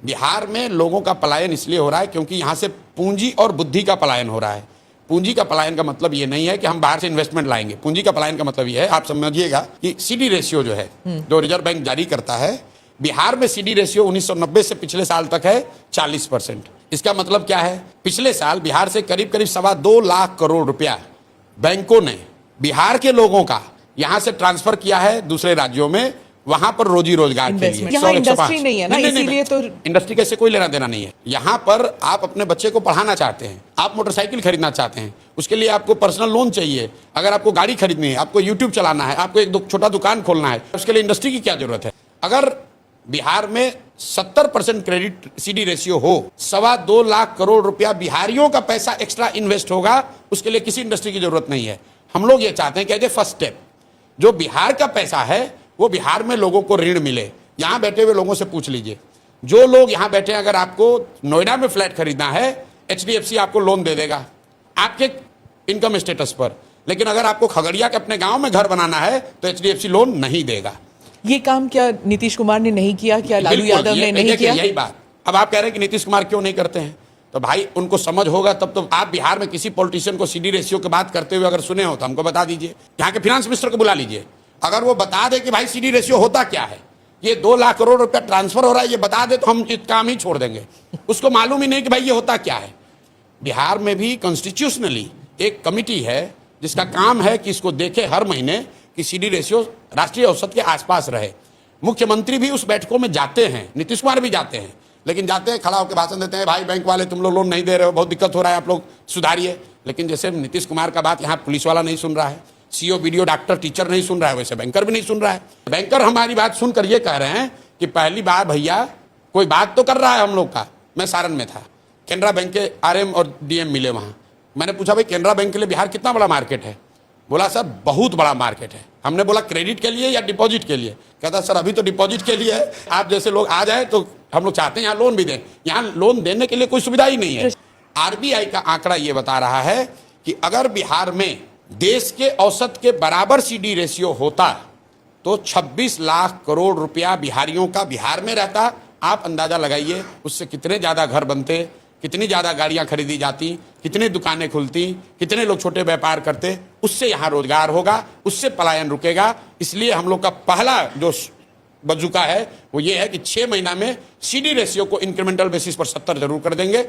बिहार में लोगों का पलायन इसलिए हो रहा है क्योंकि यहाँ से पूंजी और बुद्धि का पलायन हो रहा है। पूंजी का पलायन का मतलब ये नहीं है कि हम बाहर से इन्वेस्टमेंट लाएंगे। पूंजी का पलायन का मतलब ये है, आप समझिएगा कि सीडी रेशियो जो है जो रिजर्व बैंक जारी करता है, बिहार में सीडी रेशियो 1990 से पिछले साल तक है 40%। इसका मतलब क्या है? पिछले साल बिहार से करीब करीब 2.25 लाख करोड़ रुपया बैंकों ने बिहार के लोगों का यहां से ट्रांसफर किया है दूसरे राज्यों में, वहां पर रोजी रोजगार के लिए। यहाँ इंडस्ट्री नहीं है ना, इसीलिए तो इंडस्ट्री कैसे कोई लेना देना नहीं है। यहाँ पर आप अपने बच्चे को पढ़ाना चाहते हैं, आप मोटरसाइकिल खरीदना चाहते हैं, उसके लिए आपको पर्सनल लोन चाहिए। अगर आपको गाड़ी खरीदनी है, आपको यूट्यूब चलाना है, आपको एक छोटा दुकान खोलना है, उसके लिए इंडस्ट्री की क्या जरूरत है? अगर बिहार में 70% क्रेडिट सीडी रेशियो हो, 2.25 लाख करोड़ रुपया बिहारियों का पैसा एक्स्ट्रा इन्वेस्ट होगा, उसके लिए किसी इंडस्ट्री की जरूरत नहीं है। हम लोग ये चाहते हैं कि एज ए फर्स्ट स्टेप जो बिहार का पैसा है वो बिहार में लोगों को ऋण मिले। यहाँ बैठे हुए लोगों से पूछ लीजिए, जो लोग यहाँ बैठे हैं, अगर आपको नोएडा में फ्लैट खरीदना है, HDFC आपको लोन दे देगा आपके इनकम स्टेटस पर, लेकिन अगर आपको खगड़िया के अपने गांव में घर बनाना है तो HDFC लोन नहीं देगा। ये काम क्या नीतीश कुमार ने नहीं किया? क्या लालू यादव ने नहीं किया? यही बात। अब आप कह रहे हैं कि नीतीश कुमार क्यों नहीं करते हैं, तो भाई उनको समझ होगा तब तो। आप बिहार में किसी पॉलिटिशियन को सीडी रेशियो की बात करते हुए अगर सुने हो तो हमको बता दीजिए। यहाँ के फाइनेंस मिनिस्टर को बुला लीजिए, अगर वो बता दे कि भाई सीडी रेशियो होता क्या है, ये 2 लाख करोड़ रुपया ट्रांसफर हो रहा है, ये बता दे तो हम इस काम ही छोड़ देंगे। उसको मालूम ही नहीं कि भाई ये होता क्या है। बिहार में भी कॉन्स्टिट्यूशनली एक कमिटी है जिसका काम है कि इसको देखे हर महीने कि सीडी रेशियो राष्ट्रीय औसत के आसपास रहे। मुख्यमंत्री भी उस बैठकों में जाते हैं, नीतीश कुमार भी जाते हैं, लेकिन जाते हैं खड़ा होकर भाषण देते हैं, भाई बैंक वाले तुम लोग लोन नहीं दे रहे हो, बहुत दिक्कत हो रहा है, आप लोग सुधारिए। लेकिन जैसे नीतीश कुमार का बात यहाँ पुलिस वाला नहीं सुन रहा है, CO, BDO, डॉक्टर, टीचर नहीं सुन रहा है, वैसे बैंकर भी नहीं सुन रहा है। बैंकर हमारी बात सुनकर ये कह रहे हैं कि पहली बार भैया कोई बात तो कर रहा है हम लोग का। मैं सारण में था, केनरा बैंक के RM और DM मिले वहाँ। मैंने पूछा भाई केनरा बैंक के लिए बिहार कितना बड़ा मार्केट है? बोला सर बहुत बड़ा मार्केट है। हमने बोला क्रेडिट के लिए या डिपॉजिट के लिए? कहता सर अभी तो डिपॉजिट के लिए है, आप जैसे लोग आ जाए तो हम लोग चाहते हैं यहाँ लोन भी दें। यहाँ लोन देने के लिए कोई सुविधा ही नहीं है। RBI का आंकड़ा ये बता रहा है कि अगर बिहार में देश के औसत के बराबर सीडी रेशियो होता तो 26 लाख करोड़ रुपया बिहारियों का बिहार में रहता। आप अंदाजा लगाइए उससे कितने ज्यादा घर बनते, कितनी ज्यादा गाड़ियां खरीदी जाती, कितनी दुकानें खुलती, कितने लोग छोटे व्यापार करते। उससे यहाँ रोजगार होगा, उससे पलायन रुकेगा। इसलिए हम लोग का पहला जो बजुका है वो ये है कि 6 महीना में सीडी रेशियो को इंक्रीमेंटल बेसिस पर 70 जरूर कर देंगे।